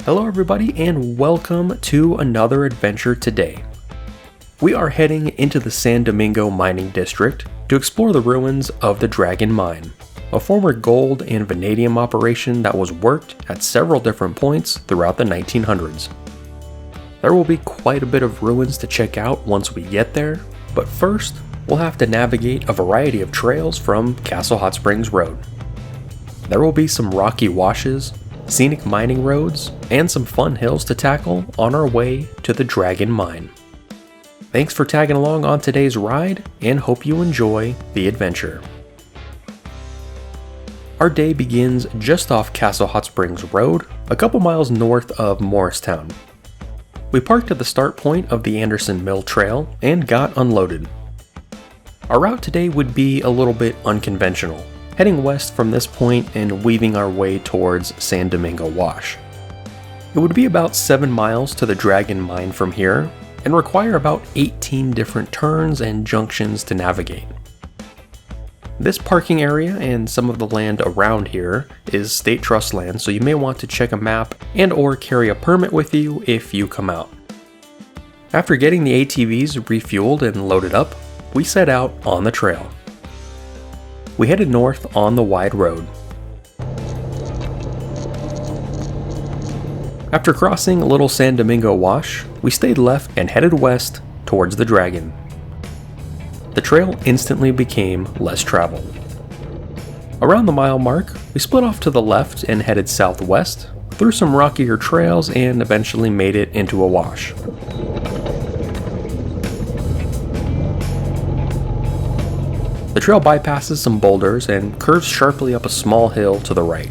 Hello everybody and welcome to another adventure today. We are heading into the San Domingo mining district to explore the ruins of the Dragon Mine, a former gold and vanadium operation that was worked at several different points throughout the 1900s. There will be quite a bit of ruins to check out once we get there, but first we'll have to navigate a variety of trails from Castle Hot Springs Road. There will be some rocky washes, scenic mining roads, and some fun hills to tackle on our way to the Dragon Mine. Thanks for tagging along on today's ride, and hope you enjoy the adventure. Our day begins just off Castle Hot Springs Road, a couple miles north of Morristown. We parked at the start point of the Anderson Mill Trail and got unloaded. Our route today would be a little bit unconventional, heading west from this point and weaving our way towards San Domingo Wash. It would be about 7 miles to the Dragon Mine from here, and require about 18 different turns and junctions to navigate. This parking area and some of the land around here is state trust land, so you may want to check a map and or carry a permit with you if you come out. After getting the ATVs refueled and loaded up, we set out on the trail. We headed north on the wide road. After crossing Little San Domingo Wash, we stayed left and headed west towards the Dragon. The trail instantly became less traveled. Around the mile mark, we split off to the left and headed southwest, through some rockier trails, and eventually made it into a wash. The trail bypasses some boulders and curves sharply up a small hill to the right.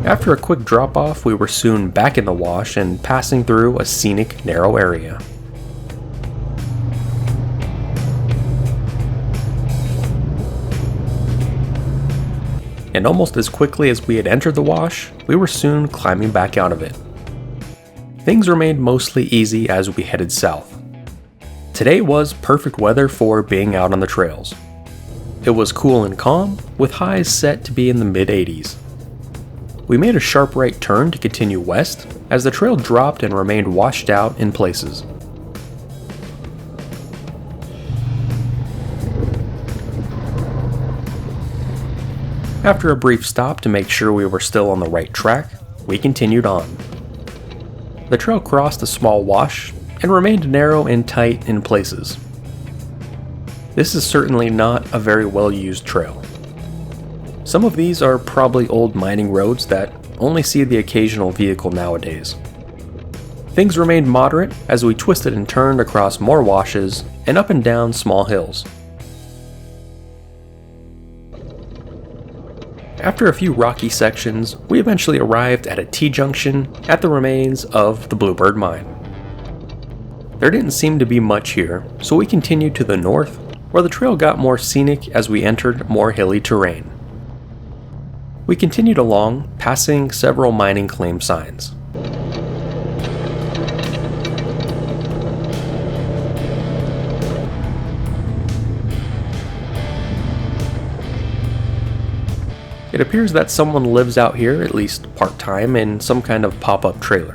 After a quick drop-off, we were soon back in the wash and passing through a scenic, narrow area. And almost as quickly as we had entered the wash, we were soon climbing back out of it. Things remained mostly easy as we headed south. Today was perfect weather for being out on the trails. It was cool and calm, with highs set to be in the mid-80s. We made a sharp right turn to continue west, as the trail dropped and remained washed out in places. After a brief stop to make sure we were still on the right track, we continued on. The trail crossed a small wash and remained narrow and tight in places. This is certainly not a very well-used trail. Some of these are probably old mining roads that only see the occasional vehicle nowadays. Things remained moderate as we twisted and turned across more washes and up and down small hills. After a few rocky sections, we eventually arrived at a T-junction at the remains of the Bluebird Mine. There didn't seem to be much here, so we continued to the north, where the trail got more scenic as we entered more hilly terrain. We continued along, passing several mining claim signs. It appears that someone lives out here, at least part-time, in some kind of pop-up trailer.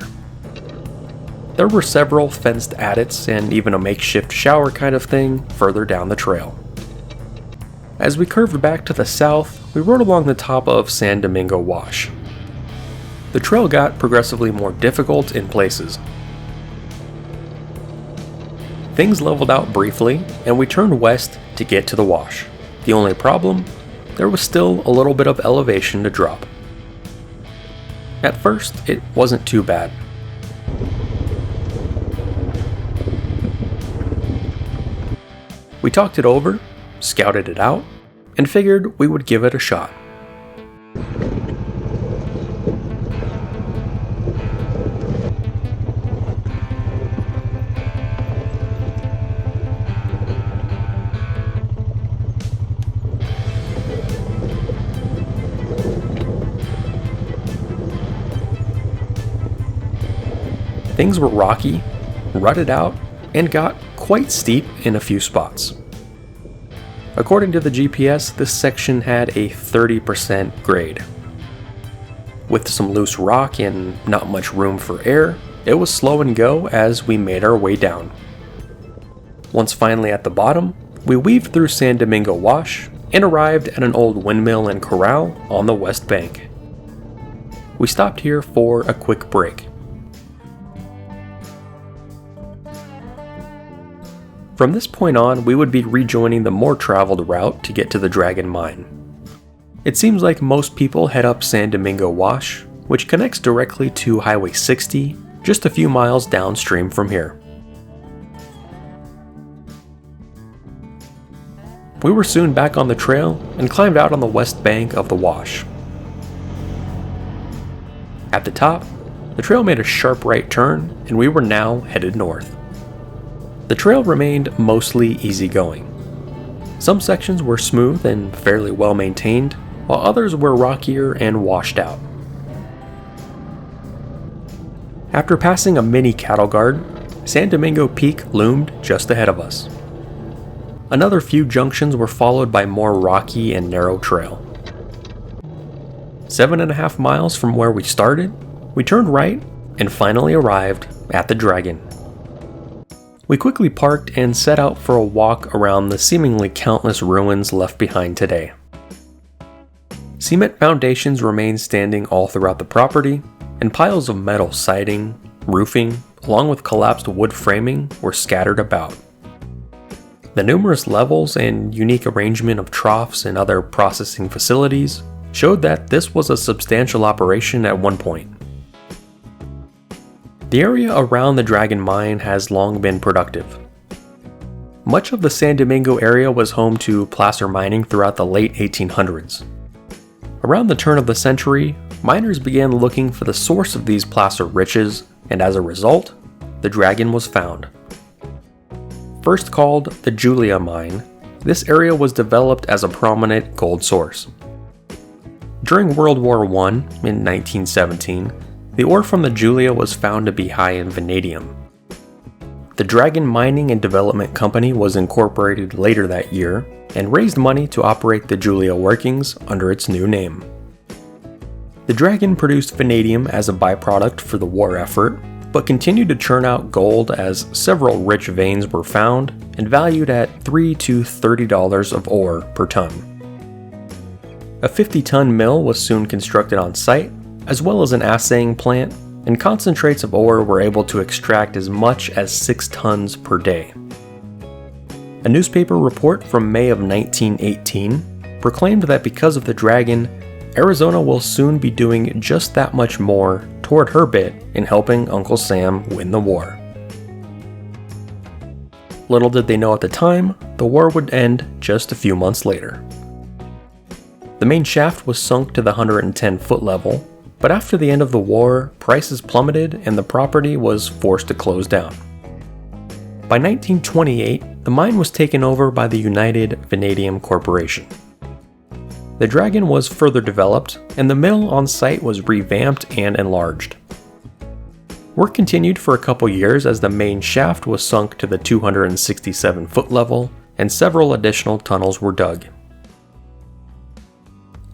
There were several fenced adits and even a makeshift shower kind of thing further down the trail. As we curved back to the south, we rode along the top of San Domingo Wash. The trail got progressively more difficult in places. Things leveled out briefly, and we turned west to get to the wash. The only problem? There was still a little bit of elevation to drop. At first, it wasn't too bad. We talked it over, scouted it out, and figured we would give it a shot. Things were rocky, rutted out, and got quite steep in a few spots. According to the GPS, this section had a 30% grade. With some loose rock and not much room for air, it was slow and go as we made our way down. Once finally at the bottom, we weaved through San Domingo Wash and arrived at an old windmill and corral on the west bank. We stopped here for a quick break. From this point on, we would be rejoining the more traveled route to get to the Dragon Mine. It seems like most people head up San Domingo Wash, which connects directly to Highway 60, just a few miles downstream from here. We were soon back on the trail and climbed out on the west bank of the wash. At the top, the trail made a sharp right turn and we were now headed north. The trail remained mostly easygoing. Some sections were smooth and fairly well maintained, while others were rockier and washed out. After passing a mini cattle guard, San Domingo Peak loomed just ahead of us. Another few junctions were followed by more rocky and narrow trail. 7.5 miles from where we started, we turned right and finally arrived at the Dragon. We quickly parked and set out for a walk around the seemingly countless ruins left behind today. Cement foundations remain standing all throughout the property, and piles of metal siding, roofing, along with collapsed wood framing were scattered about. The numerous levels and unique arrangement of troughs and other processing facilities showed that this was a substantial operation at one point. The area around the Dragon Mine has long been productive. Much of the San Domingo area was home to placer mining throughout the late 1800s. Around the turn of the century, miners began looking for the source of these placer riches, and as a result, the Dragon was found. First called the Julia Mine, this area was developed as a prominent gold source. During World War I, in 1917, the ore from the Julia was found to be high in vanadium. The Dragon Mining and Development Company was incorporated later that year and raised money to operate the Julia workings under its new name. The Dragon produced vanadium as a byproduct for the war effort, but continued to churn out gold as several rich veins were found and valued at $3 to $30 of ore per ton. A 50-ton mill was soon constructed on site, as well as an assaying plant, and concentrates of ore were able to extract as much as 6 tons per day. A newspaper report from May of 1918 proclaimed that because of the Dragon, Arizona will soon be doing just that much more toward her bit in helping Uncle Sam win the war. Little did they know at the time, the war would end just a few months later. The main shaft was sunk to the 110-foot level, but after the end of the war, prices plummeted and the property was forced to close down. By 1928, the mine was taken over by the United Vanadium Corporation. The Dragon was further developed, and the mill on site was revamped and enlarged. Work continued for a couple years as the main shaft was sunk to the 267-foot level, and several additional tunnels were dug.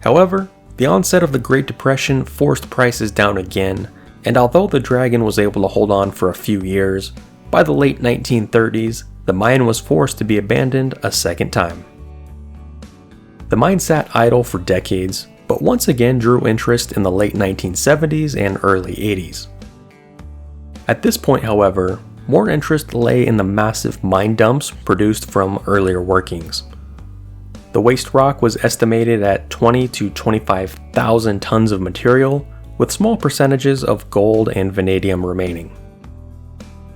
However, the onset of the Great Depression forced prices down again, and although the Dragon was able to hold on for a few years, by the late 1930s, the mine was forced to be abandoned a second time. The mine sat idle for decades, but once again drew interest in the late 1970s and early 80s. At this point, however, more interest lay in the massive mine dumps produced from earlier workings. The waste rock was estimated at 20 to 25,000 tons of material, with small percentages of gold and vanadium remaining.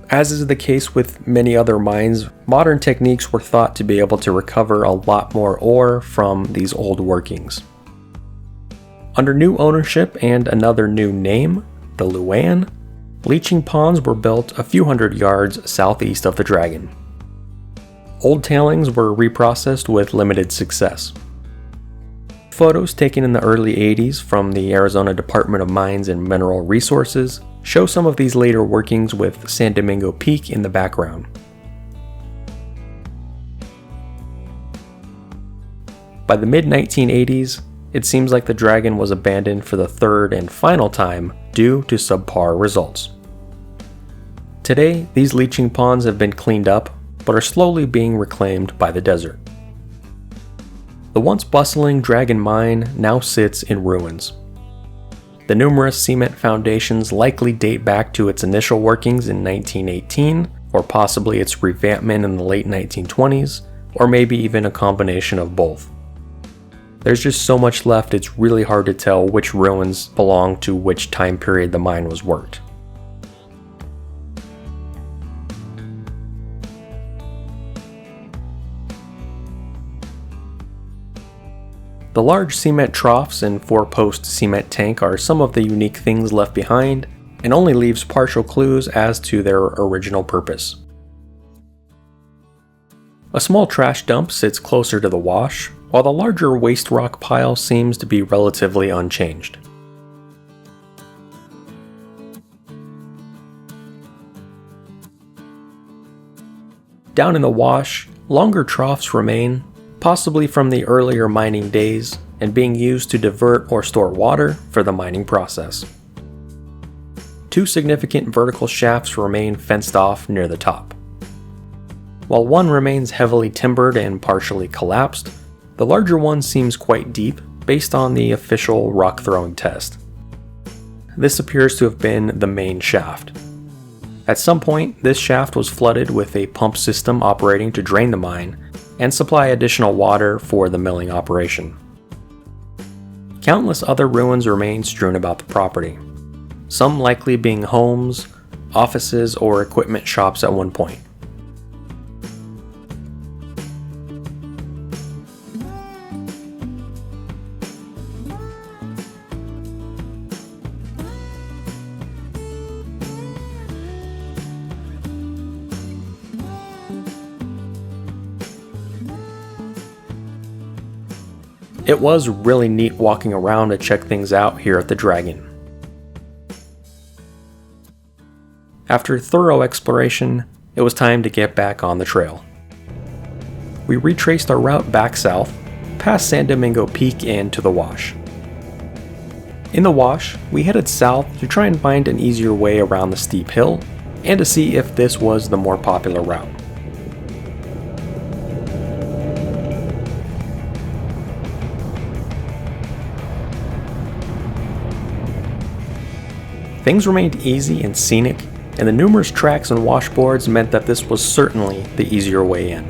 As is the case with many other mines, modern techniques were thought to be able to recover a lot more ore from these old workings. Under new ownership and another new name, the Luan, leaching ponds were built a few hundred yards southeast of the Dragon. Old tailings were reprocessed with limited success. Photos taken in the early 80s from the Arizona Department of Mines and Mineral Resources show some of these later workings with San Domingo Peak in the background. By the mid-1980s, it seems like the Dragon was abandoned for the third and final time due to subpar results. Today, these leaching ponds have been cleaned up, but are slowly being reclaimed by the desert. The once bustling Dragon Mine now sits in ruins. The numerous cement foundations likely date back to its initial workings in 1918, or possibly its revampment in the late 1920s, or maybe even a combination of both. There's just so much left, it's really hard to tell which ruins belong to which time period the mine was worked. The large cement troughs and 4-post cement tank are some of the unique things left behind, and only leaves partial clues as to their original purpose. A small trash dump sits closer to the wash, while the larger waste rock pile seems to be relatively unchanged. Down in the wash, longer troughs remain, possibly from the earlier mining days, and being used to divert or store water for the mining process. 2 significant vertical shafts remain fenced off near the top. While one remains heavily timbered and partially collapsed, the larger one seems quite deep based on the official rock throwing test. This appears to have been the main shaft. At some point, this shaft was flooded with a pump system operating to drain the mine and supply additional water for the milling operation. Countless other ruins remain strewn about the property, some likely being homes, offices, or equipment shops at one point. It was really neat walking around to check things out here at the Dragon. After thorough exploration, it was time to get back on the trail. We retraced our route back south, past San Domingo Peak and to the Wash. In the Wash, we headed south to try and find an easier way around the steep hill, and to see if this was the more popular route. Things remained easy and scenic, and the numerous tracks and washboards meant that this was certainly the easier way in.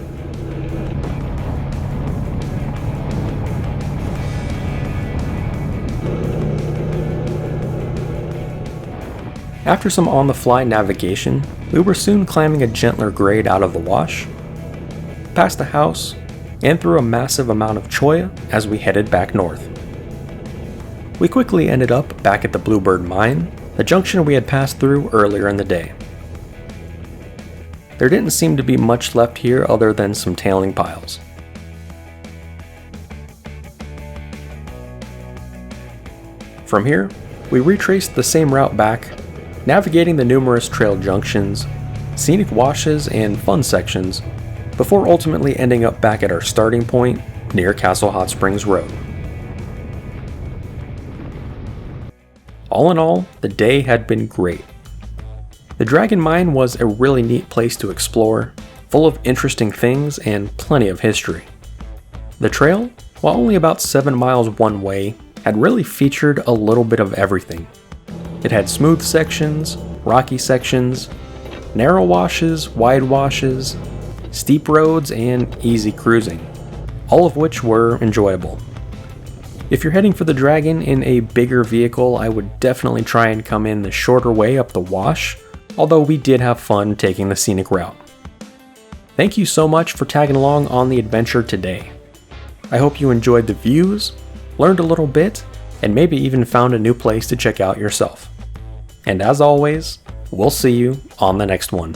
After some on-the-fly navigation, we were soon climbing a gentler grade out of the wash, past a house, and through a massive amount of cholla as we headed back north. We quickly ended up back at the Bluebird Mine, the junction we had passed through earlier in the day. There didn't seem to be much left here other than some tailing piles. From here, we retraced the same route back, navigating the numerous trail junctions, scenic washes, and fun sections, before ultimately ending up back at our starting point near Castle Hot Springs Road. All in all, the day had been great. The Dragon Mine was a really neat place to explore, full of interesting things and plenty of history. The trail, while only about 7 miles one way, had really featured a little bit of everything. It had smooth sections, rocky sections, narrow washes, wide washes, steep roads, and easy cruising, all of which were enjoyable. If you're heading for the Dragon in a bigger vehicle, I would definitely try and come in the shorter way up the Wash, although we did have fun taking the scenic route. Thank you so much for tagging along on the adventure today. I hope you enjoyed the views, learned a little bit, and maybe even found a new place to check out yourself. And as always, we'll see you on the next one.